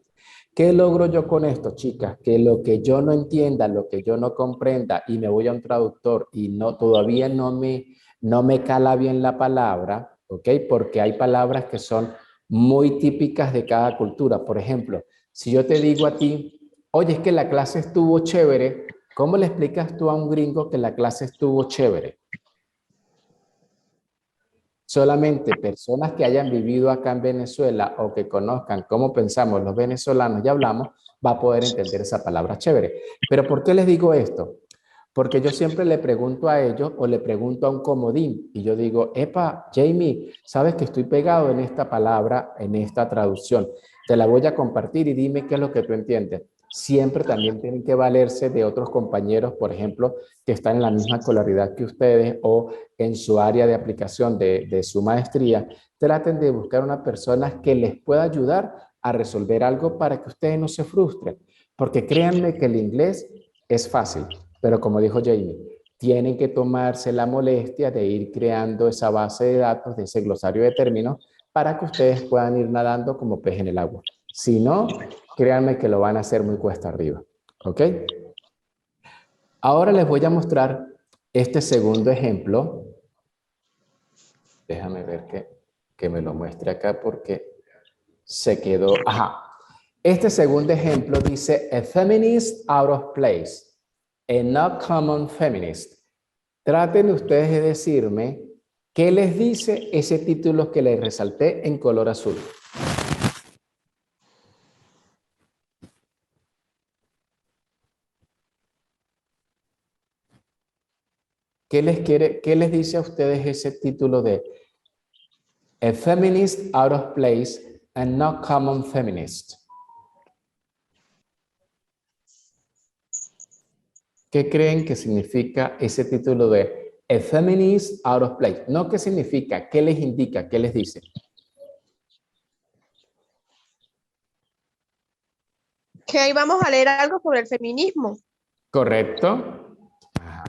¿Qué logro yo con esto, chicas? Que lo que yo no entienda, lo que yo no comprenda y me voy a un traductor y todavía no me cala bien la palabra, ¿ok? Porque hay palabras que son muy típicas de cada cultura. Por ejemplo, si yo te digo a ti, oye, es que la clase estuvo chévere, ¿cómo le explicas tú a un gringo que la clase estuvo chévere? Solamente personas que hayan vivido acá en Venezuela o que conozcan cómo pensamos los venezolanos y hablamos, va a poder entender esa palabra chévere. Pero ¿por qué les digo esto? Porque yo siempre le pregunto a ellos o le pregunto a un comodín y yo digo, epa, Jamie, sabes que estoy pegado en esta palabra, en esta traducción. Te la voy a compartir y dime qué es lo que tú entiendes. Siempre también tienen que valerse de otros compañeros, por ejemplo, que están en la misma escolaridad que ustedes o en su área de aplicación de su maestría. Traten de buscar una persona que les pueda ayudar a resolver algo para que ustedes no se frustren. Porque créanme que el inglés es fácil. Pero como dijo Jamie, tienen que tomarse la molestia de ir creando esa base de datos, de ese glosario de términos, para que ustedes puedan ir nadando como pez en el agua. Si no, créanme que lo van a hacer muy cuesta arriba. ¿Ok? Ahora les voy a mostrar este segundo ejemplo. Déjame ver que me lo muestre acá porque se quedó. Ajá. Este segundo ejemplo dice, a feminist out of place. A not common feminist. Traten ustedes de decirme qué les dice ese título que les resalté en color azul. ¿Qué les dice a ustedes ese título de A feminist out of place and not common feminist? ¿Qué creen que significa ese título de A feminist out of place? No, ¿qué significa? ¿Qué les indica? ¿Qué les dice? Que ahí vamos a leer algo sobre el feminismo. ¿Correcto? Ajá.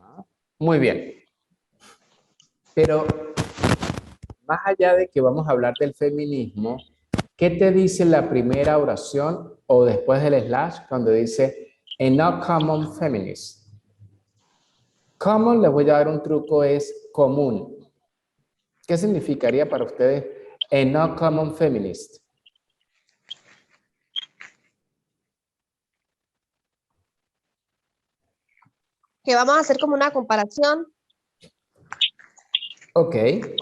Muy bien. Pero más allá de que vamos a hablar del feminismo, ¿qué te dice la primera oración o después del slash cuando dice a not common feminist? Common, les voy a dar un truco, es común. ¿Qué significaría para ustedes a not common feminist? Que vamos a hacer como una comparación. Ok,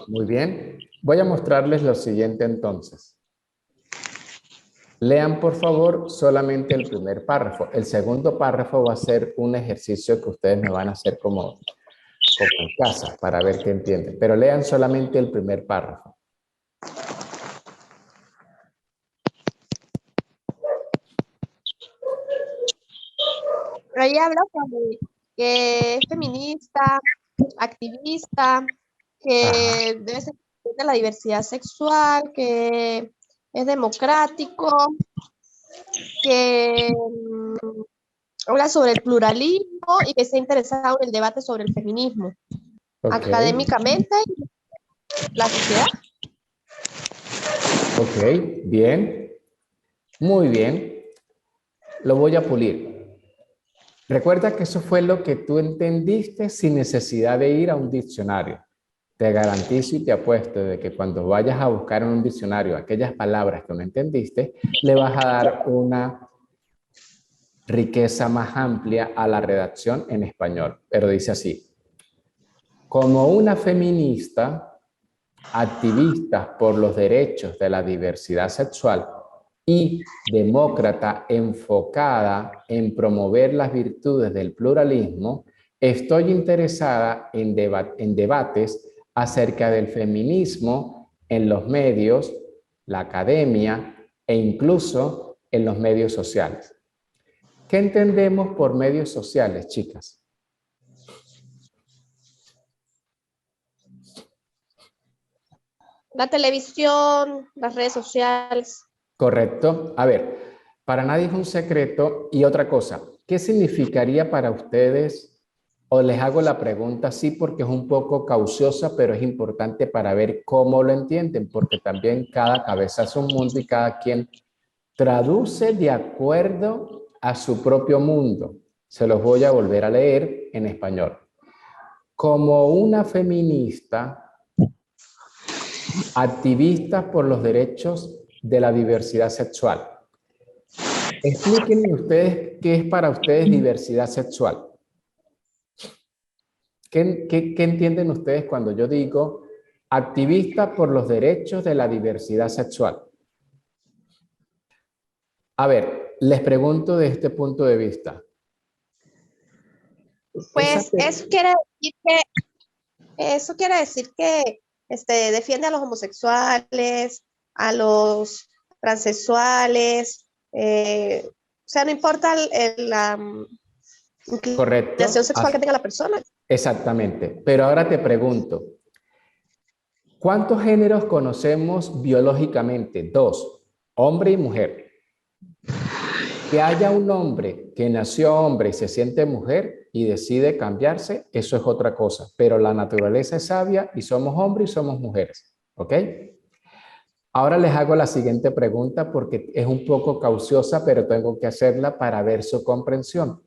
muy bien. Voy a mostrarles lo siguiente entonces. Lean por favor solamente el primer párrafo. El segundo párrafo va a ser un ejercicio que ustedes me van a hacer como en casa para ver qué entienden. Pero lean solamente el primer párrafo. Ahí habla sobre que es feminista, activista, que debe ser de la diversidad sexual, que es democrático, que habla sobre el pluralismo y que está interesado en el debate sobre el feminismo. Okay. Académicamente, la sociedad. Ok, bien. Muy bien. Lo voy a pulir. Recuerda que eso fue lo que tú entendiste sin necesidad de ir a un diccionario. Te garantizo y te apuesto de que cuando vayas a buscar en un diccionario aquellas palabras que no entendiste, le vas a dar una riqueza más amplia a la redacción en español. Pero dice así: como una feminista, activista por los derechos de la diversidad sexual y demócrata enfocada en promover las virtudes del pluralismo, estoy interesada en debates acerca del feminismo en los medios, la academia e incluso en los medios sociales. ¿Qué entendemos por medios sociales, chicas? La televisión, las redes sociales. Correcto. A ver, para nadie es un secreto. Y otra cosa, ¿qué significaría para ustedes O les hago la pregunta así porque es un poco cauciosa, pero es importante para ver cómo lo entienden, porque también cada cabeza es un mundo y cada quien traduce de acuerdo a su propio mundo. Se los voy a volver a leer en español. Como una feminista, activista por los derechos de la diversidad sexual. Explíquenme ustedes qué es para ustedes diversidad sexual. ¿Qué entienden ustedes cuando yo digo activista por los derechos de la diversidad sexual? A ver, les pregunto de este punto de vista. Pues eso quiere decir que defiende a los homosexuales, a los transexuales, o sea, no importa la Correcto. inclinación sexual que tenga la persona. Exactamente. Pero ahora te pregunto, ¿cuántos géneros conocemos biológicamente? 2, hombre y mujer. Que haya un hombre que nació hombre y se siente mujer y decide cambiarse, eso es otra cosa. Pero la naturaleza es sabia y somos hombres y somos mujeres. ¿Ok? Ahora les hago la siguiente pregunta porque es un poco cauciosa, pero tengo que hacerla para ver su comprensión.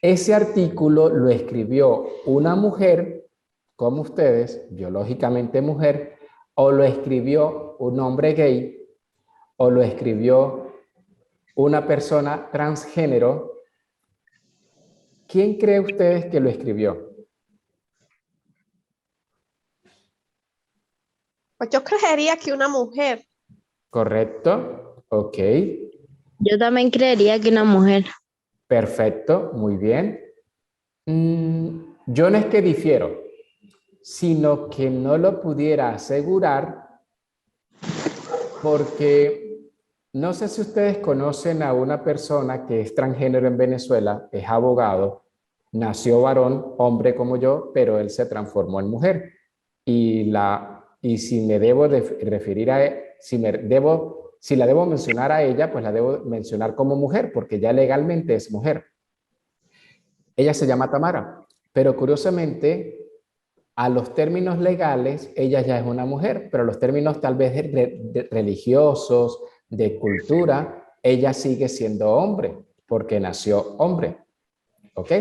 Ese artículo lo escribió una mujer, como ustedes, biológicamente mujer, o lo escribió un hombre gay, o lo escribió una persona transgénero. ¿Quién cree ustedes que lo escribió? Pues yo creería que una mujer. ¿Correcto? Ok. Yo también creería que una mujer. Perfecto, muy bien. Yo no es que difiero, sino que no lo pudiera asegurar porque no sé si ustedes conocen a una persona que es transgénero en Venezuela, es abogado, nació varón, hombre como yo, pero él se transformó en mujer. Y si me debo referir a, si la debo mencionar a ella, pues la debo mencionar como mujer, porque ya legalmente es mujer. Ella se llama Tamara, pero curiosamente, a los términos legales, ella ya es una mujer, pero a los términos tal vez religiosos, de cultura, ella sigue siendo hombre, porque nació hombre. ¿Ok?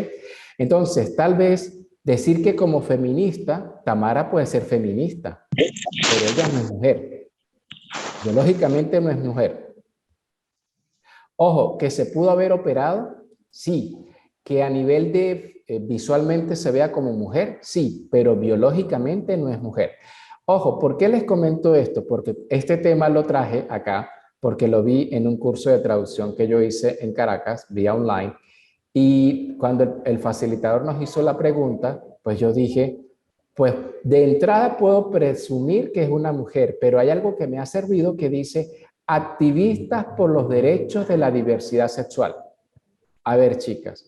Entonces, tal vez decir que como feminista, Tamara puede ser feminista, pero ella no es mujer. Biológicamente no es mujer. Ojo, que se pudo haber operado, sí. Que a nivel de visualmente se vea como mujer, sí, pero biológicamente no es mujer. Ojo, ¿por qué les comento esto? Porque este tema lo traje acá, porque lo vi en un curso de traducción que yo hice en Caracas, vía online, y cuando el facilitador nos hizo la pregunta, pues yo dije, pues de entrada puedo presumir que es una mujer, pero hay algo que me ha servido que dice activistas por los derechos de la diversidad sexual. A ver, chicas,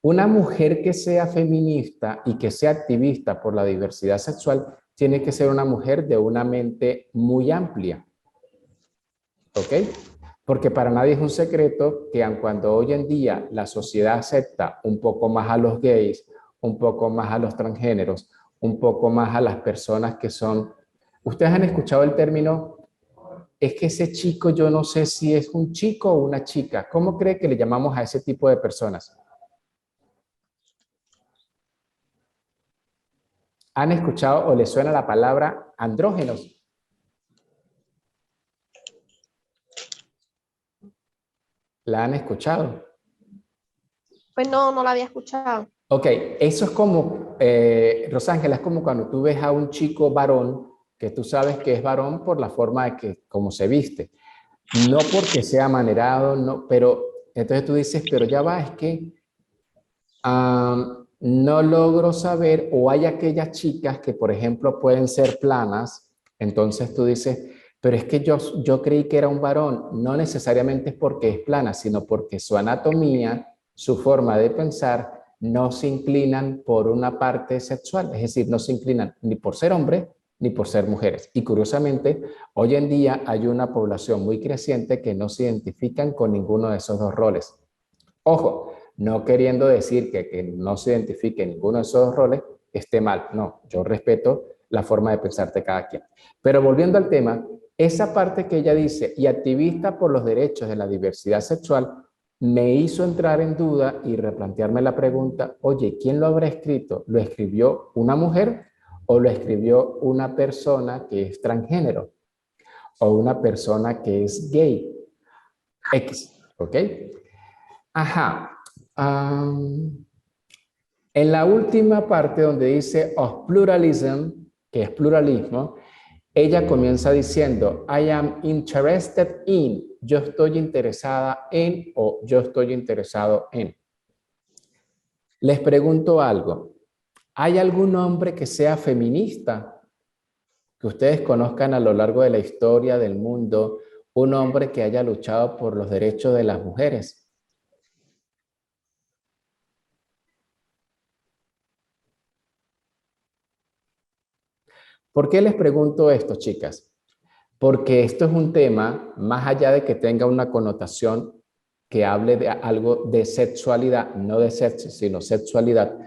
una mujer que sea feminista y que sea activista por la diversidad sexual tiene que ser una mujer de una mente muy amplia. ¿Ok? Porque para nadie es un secreto que aun cuando hoy en día la sociedad acepta un poco más a los gays, un poco más a los transgéneros, un poco más a las personas que son... ¿Ustedes han escuchado el término? Es que ese chico yo no sé si es un chico o una chica. ¿Cómo cree que le llamamos a ese tipo de personas? ¿Han escuchado o les suena la palabra andrógenos? ¿La han escuchado? Pues no la había escuchado. Ok, eso es como, Rosángela, es como cuando tú ves a un chico varón, que tú sabes que es varón por la forma de que, cómo se viste. No porque sea amanerado, no, pero entonces tú dices, pero ya va, es que no logro saber, o hay aquellas chicas que, por ejemplo, pueden ser planas, entonces tú dices, pero es que yo creí que era un varón, no necesariamente es porque es plana, sino porque su anatomía, su forma de pensar, no se inclinan por una parte sexual, es decir, no se inclinan ni por ser hombre ni por ser mujeres. Y curiosamente, hoy en día hay una población muy creciente que no se identifican con ninguno de esos dos roles. Ojo, No queriendo decir que no se identifique ninguno de esos roles esté mal. No, yo respeto la forma de pensar de cada quien. Pero volviendo al tema, esa parte que ella dice, y activista por los derechos de la diversidad sexual, me hizo entrar en duda y replantearme la pregunta, oye, ¿quién lo habrá escrito? ¿Lo escribió una mujer o lo escribió una persona que es transgénero o una persona que es gay? X, ¿ok? Ajá. En la última parte donde dice of pluralism, que es pluralismo, ella comienza diciendo, I am interested in, yo estoy interesada en o yo estoy interesado en. Les pregunto algo, ¿hay algún hombre que sea feminista que ustedes conozcan a lo largo de la historia del mundo, un hombre que haya luchado por los derechos de las mujeres? ¿Por qué les pregunto esto, chicas? Porque esto es un tema, más allá de que tenga una connotación que hable de algo de sexualidad, no de sexo, sino sexualidad,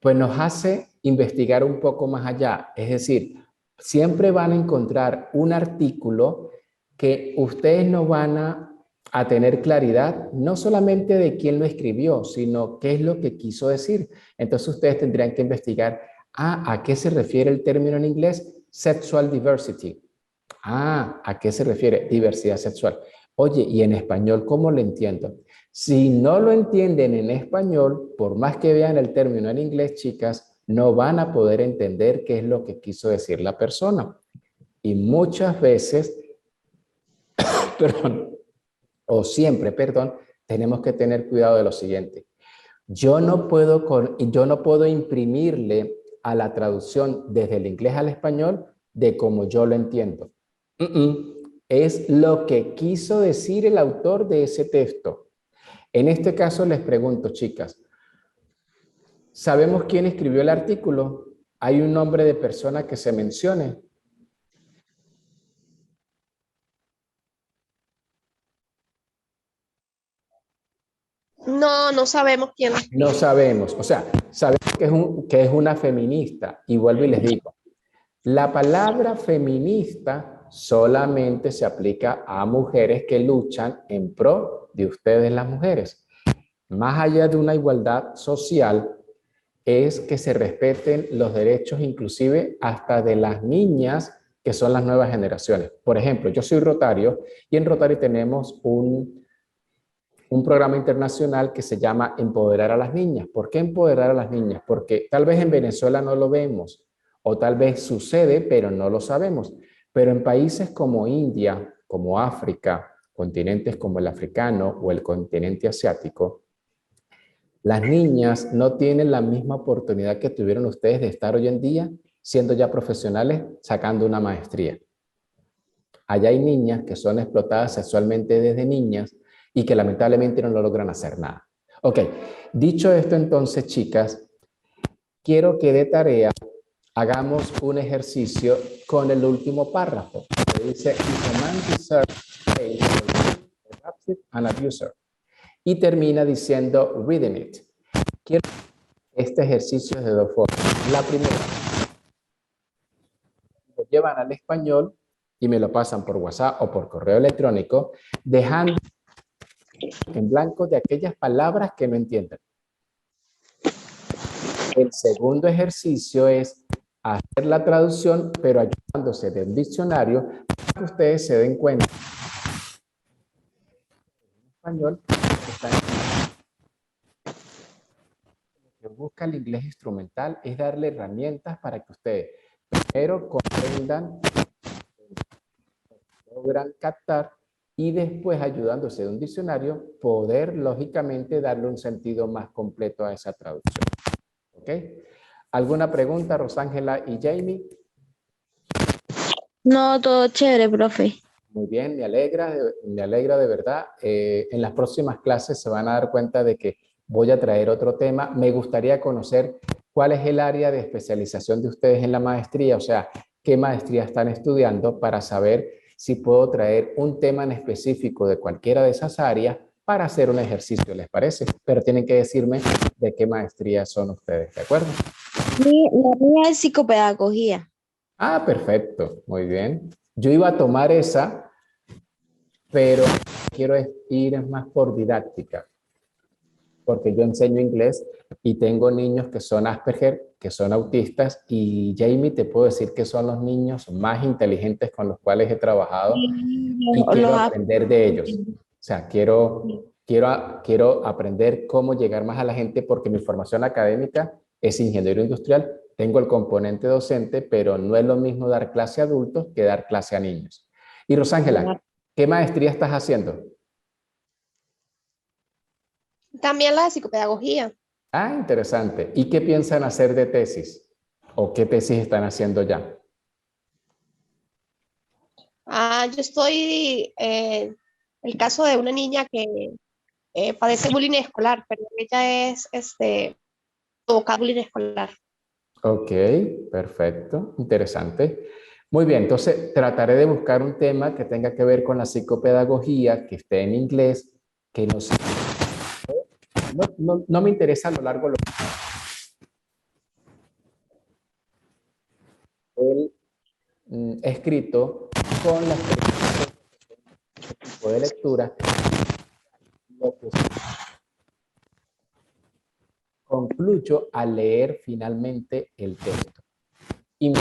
pues nos hace investigar un poco más allá. Es decir, siempre van a encontrar un artículo que ustedes no van a tener claridad, no solamente de quién lo escribió, sino qué es lo que quiso decir. Entonces ustedes tendrían que investigar, ¿a qué se refiere el término en inglés? Sexual diversity. ¿A qué se refiere? Diversidad sexual. Oye, ¿y en español cómo lo entiendo? Si no lo entienden en español, por más que vean el término en inglés, chicas, no van a poder entender qué es lo que quiso decir la persona. Y muchas veces, perdón, o siempre, perdón, tenemos que tener cuidado de lo siguiente. Yo no puedo imprimirle a la traducción desde el inglés al español de como yo lo entiendo. Es lo que quiso decir el autor de ese texto. En este caso les pregunto, chicas, ¿sabemos quién escribió el artículo? ¿Hay un nombre de persona que se mencione? No, no sabemos quién. No sabemos, o sea, sabemos que es una feminista. Y vuelvo y les digo, la palabra feminista solamente se aplica a mujeres que luchan en pro de ustedes las mujeres. Más allá de una igualdad social, es que se respeten los derechos inclusive hasta de las niñas que son las nuevas generaciones. Por ejemplo, yo soy Rotario y en Rotario tenemos un programa internacional que se llama Empoderar a las Niñas. ¿Por qué empoderar a las niñas? Porque tal vez en Venezuela no lo vemos o tal vez sucede, pero no lo sabemos. Pero en países como India, como África, continentes como el africano o el continente asiático, las niñas no tienen la misma oportunidad que tuvieron ustedes de estar hoy en día siendo ya profesionales, sacando una maestría. Allá hay niñas que son explotadas sexualmente desde niñas y que lamentablemente no logran hacer nada. Ok, dicho esto entonces, chicas, quiero que de tarea hagamos un ejercicio con el último párrafo, que dice, if a man deserves praise for being an abuser. Y termina diciendo, reading it. Quiero este ejercicio de dos formas. La primera, lo llevan al español y me lo pasan por WhatsApp o por correo electrónico, dejando en blanco de aquellas palabras que no entiendan. El segundo ejercicio es hacer la traducción, pero ayudándose de un diccionario para que ustedes se den cuenta en español que están lo que busca el inglés instrumental es darle herramientas para que ustedes primero comprendan, logran captar y después ayudándose de un diccionario poder lógicamente darle un sentido más completo a esa traducción. ¿Ok? ¿Alguna pregunta, Rosángela y Jamie? No, todo chévere, profe. Muy bien, me alegra de verdad. En las próximas clases se van a dar cuenta de que voy a traer otro tema. Me gustaría conocer cuál es el área de especialización de ustedes en la maestría, o sea, qué maestría están estudiando para saber si puedo traer un tema en específico de cualquiera de esas áreas para hacer un ejercicio, ¿les parece? Pero tienen que decirme de qué maestría son ustedes, ¿de acuerdo? La mía es psicopedagogía. Ah, perfecto, muy bien. Yo iba a tomar esa, pero quiero ir más por didáctica, porque yo enseño inglés y tengo niños que son Asperger, que son autistas, y Jamie, te puedo decir que son los niños más inteligentes con los cuales he trabajado Sí, y quiero los aprender de ellos. O sea, quiero aprender cómo llegar más a la gente porque mi formación académica es ingeniero industrial. Tengo el componente docente, pero no es lo mismo dar clase a adultos que dar clase a niños. Y Rosángela, ¿qué maestría estás haciendo? También la de psicopedagogía. Ah, interesante. ¿Y qué piensan hacer de tesis? ¿O qué tesis están haciendo ya? Yo estoy en el caso de una niña que padece bullying escolar, pero ella es provocada bullying escolar. Ok, perfecto, interesante. Muy bien, entonces trataré de buscar un tema que tenga que ver con la psicopedagogía, que esté en inglés, que no me interesa a lo largo el escrito con la tipo de lectura, lo que concluyo al leer finalmente el texto. Y